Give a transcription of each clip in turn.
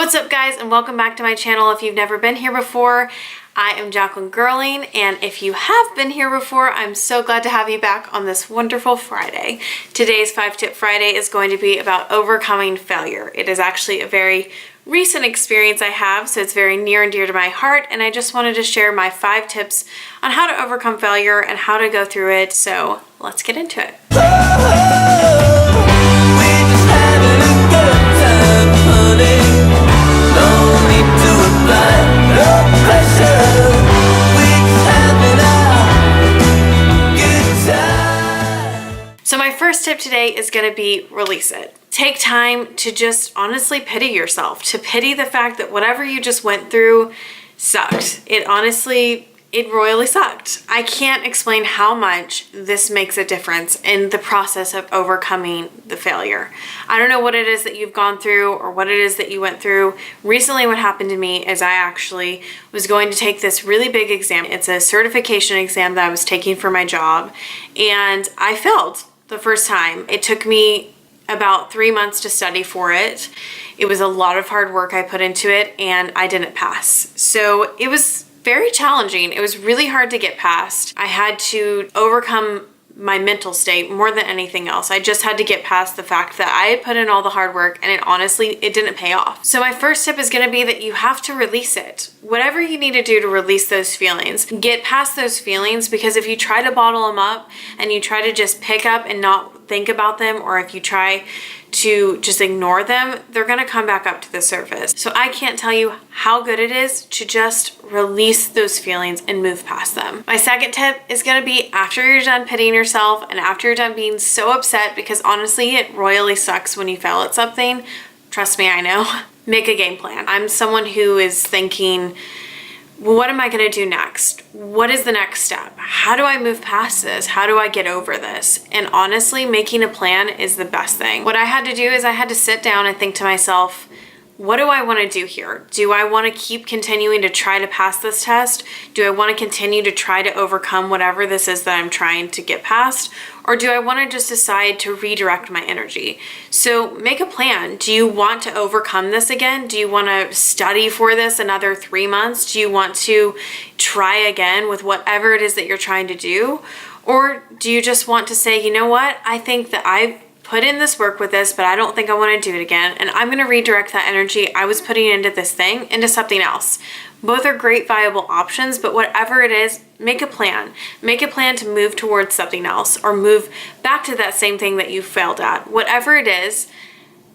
What's up guys, and welcome back to my channel. If you've never been here before, I am Jacqueline Girling, and if you have been here before, I'm so glad to have you back on this wonderful Friday. Today's 5-Tip Friday is going to be about overcoming failure. It is actually a very recent experience I have, so it's very near and dear to my heart, and I just wanted to share my 5 tips on how to overcome failure and how to go through it, so let's get into it. So my first tip today is going to be release it. Take time to just honestly pity yourself, to pity the fact that whatever you just went through sucked. It royally sucked. I can't explain how much this makes a difference in the process of overcoming the failure. I don't know what it is that you've gone through or what it is that you went through. Recently what happened to me is I actually was going to take this really big exam. It's a certification exam that I was taking for my job, and I failed the first time. It took me about 3 months to study for it. It was a lot of hard work I put into it, and I didn't pass. So it was very challenging. It was really hard to get past. I had to overcome my mental state more than anything else. I just had to get past the fact that I had put in all the hard work and it didn't pay off. So my first tip is going to be that you have to release it. Whatever you need to do to release those feelings, get past those feelings, because if you try to bottle them up and you try to just pick up and not think about them, or if you try to just ignore them, they're gonna come back up to the surface. So I can't tell you how good it is to just release those feelings and move past them. My second tip is gonna be, after you're done pitying yourself and after you're done being so upset, because honestly it royally sucks when you fail at something, trust me, I know, make a game plan. I'm someone who is thinking, well, what am I gonna do next? What is the next step? How do I move past this? How do I get over this? And honestly, making a plan is the best thing. What I had to do is I had to sit down and think to myself, what do I want to do here? Do I want to keep continuing to try to pass this test? Do I want to continue to try to overcome whatever this is that I'm trying to get past? Or do I want to just decide to redirect my energy? So make a plan. Do you want to overcome this again? Do you want to study for this another 3 months? Do you want to try again with whatever it is that you're trying to do? Or do you just want to say, you know what? I think that I've put in this work with this, but I don't think I want to do it again, and I'm going to redirect that energy I was putting into this thing into something else. Both are great viable options, but whatever it is, make a plan. Make a plan to move towards something else or move back to that same thing that you failed at. Whatever it is,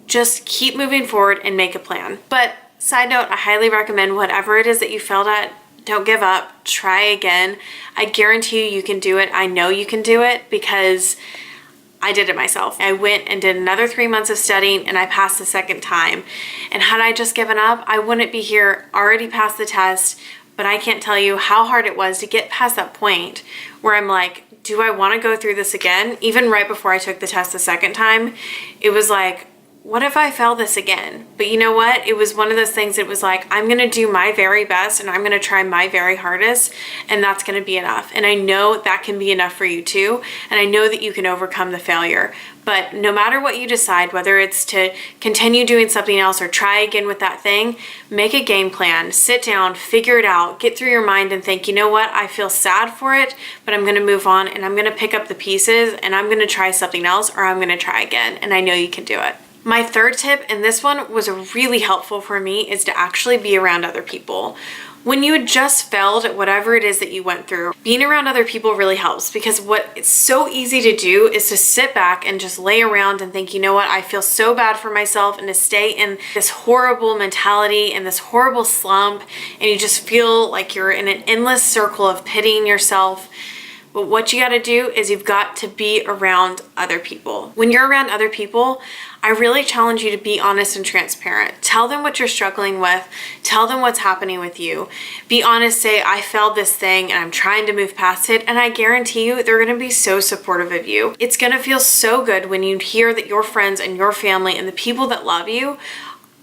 just keep moving forward and make a plan. But side note, I highly recommend whatever it is that you failed at, don't give up, try again. I guarantee you can do it. I know you can do it because I did it myself. I went and did another 3 months of studying and I passed the second time. And had I just given up, I wouldn't be here, already passed the test, but I can't tell you how hard it was to get past that point where I'm like, do I want to go through this again? Even right before I took the test the second time, it was like, what if I fail this again? But you know what? It was one of those things that was like, I'm going to do my very best and I'm going to try my very hardest, and that's going to be enough. And I know that can be enough for you too. And I know that you can overcome the failure. But no matter what you decide, whether it's to continue doing something else or try again with that thing, make a game plan, sit down, figure it out, get through your mind and think, you know what? I feel sad for it, but I'm going to move on and I'm going to pick up the pieces and I'm going to try something else, or I'm going to try again. And I know you can do it. My third tip, and this one was really helpful for me, is to actually be around other people. When you had just failed at whatever it is that you went through, being around other people really helps, because what it's so easy to do is to sit back and just lay around and think, you know what, I feel so bad for myself, and to stay in this horrible mentality and this horrible slump, and you just feel like you're in an endless circle of pitying yourself. But what you got to do is you've got to be around other people. When you're around other people, I really challenge you to be honest and transparent. Tell them what you're struggling with. Tell them what's happening with you. Be honest, say, I failed this thing and I'm trying to move past it. And I guarantee you, they're going to be so supportive of you. It's going to feel so good when you hear that your friends and your family and the people that love you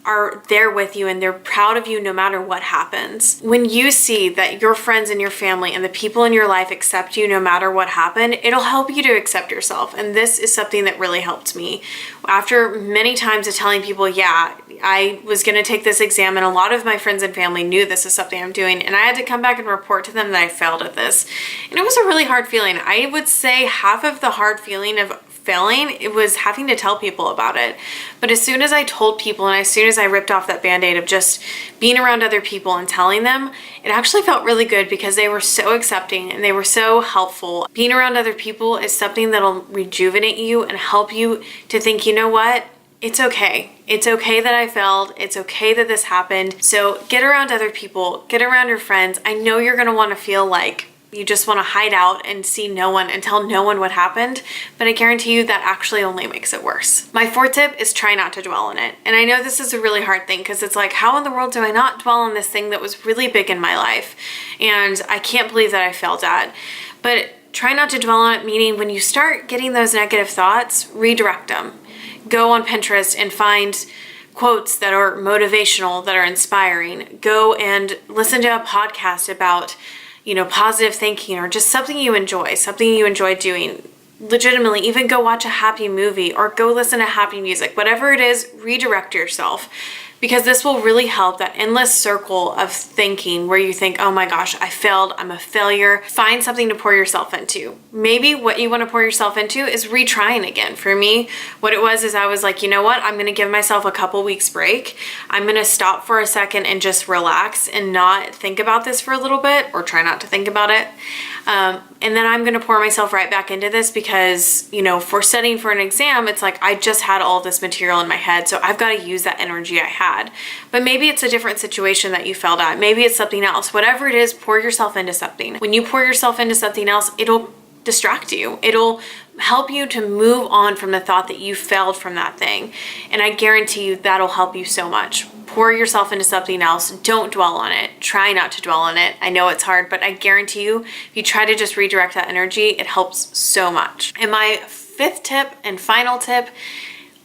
are there with you and they're proud of you no matter what happens. When you see that your friends and your family and the people in your life accept you no matter what happened, it'll help you to accept yourself. And this is something that really helped me. After many times of telling people, yeah, I was going to take this exam, and a lot of my friends and family knew this is something I'm doing, and I had to come back and report to them that I failed at this. And it was a really hard feeling. I would say half of the hard feeling of failing, it was having to tell people about it. But as soon as I told people, and as soon as I ripped off that band-aid of just being around other people and telling them, it actually felt really good because they were so accepting and they were so helpful. Being around other people is something that'll rejuvenate you and help you to think, you know what? It's okay. It's okay that I failed. It's okay that this happened. So get around other people, get around your friends. I know you're gonna wanna feel like you just want to hide out and see no one and tell no one what happened, but I guarantee you that actually only makes it worse. My fourth tip is try not to dwell on it. And I know this is a really hard thing because it's like, how in the world do I not dwell on this thing that was really big in my life and I can't believe that I failed at? But try not to dwell on it, meaning when you start getting those negative thoughts, redirect them. Go on Pinterest and find quotes that are motivational, that are inspiring. Go and listen to a podcast about positive thinking, or just something you enjoy doing. Legitimately, even go watch a happy movie or go listen to happy music. Whatever it is, redirect yourself, because this will really help that endless circle of thinking where you think, oh my gosh, I failed, I'm a failure. Find something to pour yourself into. Maybe what you want to pour yourself into is retrying again. For me, what it was is I was like, you know what? I'm going to give myself a couple weeks break. I'm going to stop for a second and just relax and not think about this for a little bit, or try not to think about it. And then I'm going to pour myself right back into this because, for studying for an exam, it's like I just had all this material in my head, so I've got to use that energy I had. But maybe it's a different situation that you failed at. Maybe it's something else. Whatever it is, pour yourself into something. When you pour yourself into something else, it'll distract you. It'll help you to move on from the thought that you failed from that thing. And I guarantee you that'll help you so much. Pour yourself into something else. Don't dwell on it. Try not to dwell on it. I know it's hard, but I guarantee you, if you try to just redirect that energy, it helps so much. And my fifth tip and final tip,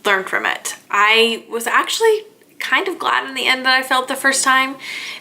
learn from it. I was actually kind of glad in the end that I failed the first time,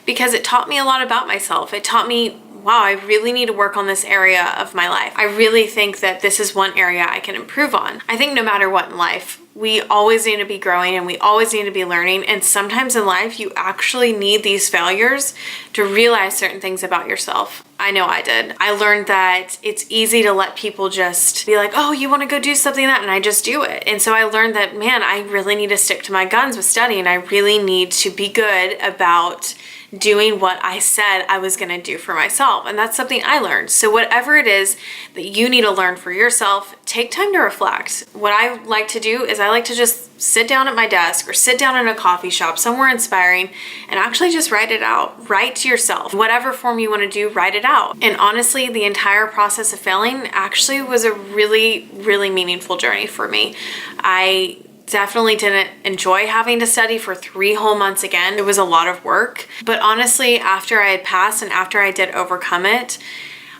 because it taught me a lot about myself. It taught me, wow, I really need to work on this area of my life. I really think that this is one area I can improve on. I think no matter what in life, we always need to be growing and we always need to be learning. And sometimes in life, you actually need these failures to realize certain things about yourself. I know I did. I learned that it's easy to let people just be like, oh, you want to go do something like that, and I just do it. And so I learned that, man, I really need to stick to my guns with studying. I really need to be good about doing what I said I was going to do for myself. And that's something I learned. So whatever it is that you need to learn for yourself, take time to reflect. What I like to do is I like to just sit down at my desk or sit down in a coffee shop, somewhere inspiring, and actually just write it out. Write to yourself. Whatever form you want to do, write it out. And honestly, the entire process of failing actually was a really, really meaningful journey for me. I definitely didn't enjoy having to study for 3 whole months again. It was a lot of work. But honestly, after I had passed and after I did overcome it,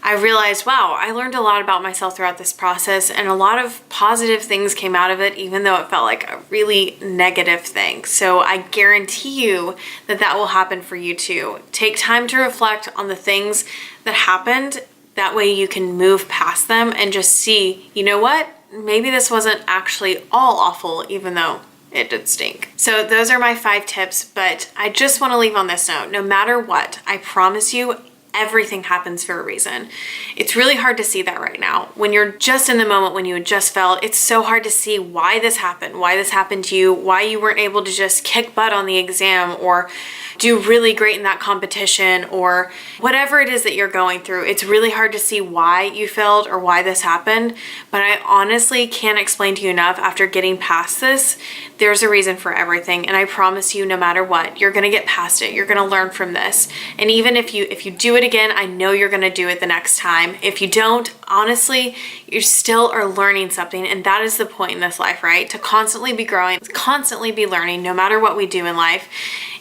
I realized, wow, I learned a lot about myself throughout this process, and a lot of positive things came out of it, even though it felt like a really negative thing. So I guarantee you that that will happen for you too. Take time to reflect on the things that happened. That way you can move past them and just see, you know what? Maybe this wasn't actually all awful, even though it did stink. So those are my 5 tips, but I just want to leave on this note. No matter what, I promise you, everything happens for a reason. It's really hard to see that right now. When you're just in the moment, when you had just felt, it's so hard to see why this happened to you, why you weren't able to just kick butt on the exam or do really great in that competition, or whatever it is that you're going through. It's really hard to see why you failed or why this happened, but I honestly can't explain to you enough, after getting past this, there's a reason for everything. And I promise you, no matter what, you're gonna get past it. You're gonna learn from this. And even if you do it again, I know you're gonna do it the next time. If you don't, honestly, you still are learning something, and that is the point in this life, right? To constantly be growing, constantly be learning, no matter what we do in life.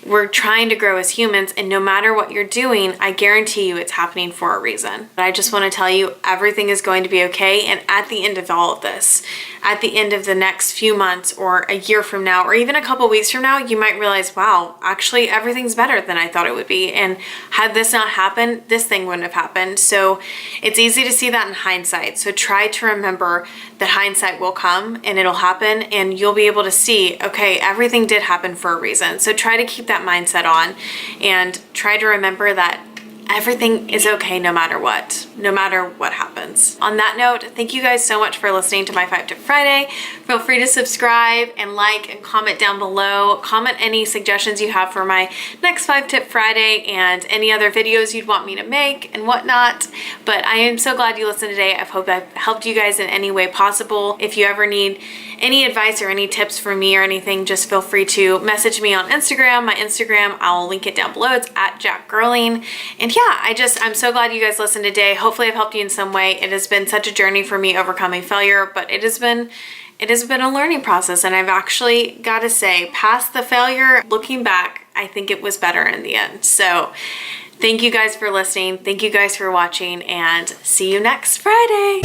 We're trying to grow as humans, and no matter what you're doing, I guarantee you it's happening for a reason. But I just want to tell you, everything is going to be okay. And at the end of all of this, at the end of the next few months or a year from now, or even a couple weeks from now, you might realize, wow, actually everything's better than I thought it would be. And had this not happened, this thing wouldn't have happened. So it's easy to see that in hindsight. So try to remember that hindsight will come and it'll happen, and you'll be able to see, okay, everything did happen for a reason. So try to keep that mindset on and try to remember that everything is okay no matter what happens. On that note, thank you guys so much for listening to my 5 Tip Friday. Feel free to subscribe and like and comment down below. Comment any suggestions you have for my next 5 Tip Friday and any other videos you'd want me to make and whatnot. But I am so glad you listened today. I hope I've helped you guys in any way possible. If you ever need any advice or any tips from me or anything, just feel free to message me on Instagram. My Instagram, I'll link it down below. It's at Jack Girling. And yeah, I'm so glad you guys listened today. Hopefully I've helped you in some way. It has been such a journey for me overcoming failure, but it has been a learning process, and I've actually got to say, past the failure, looking back, I think it was better in the end. So thank you guys for listening. Thank you guys for watching, and see you next Friday.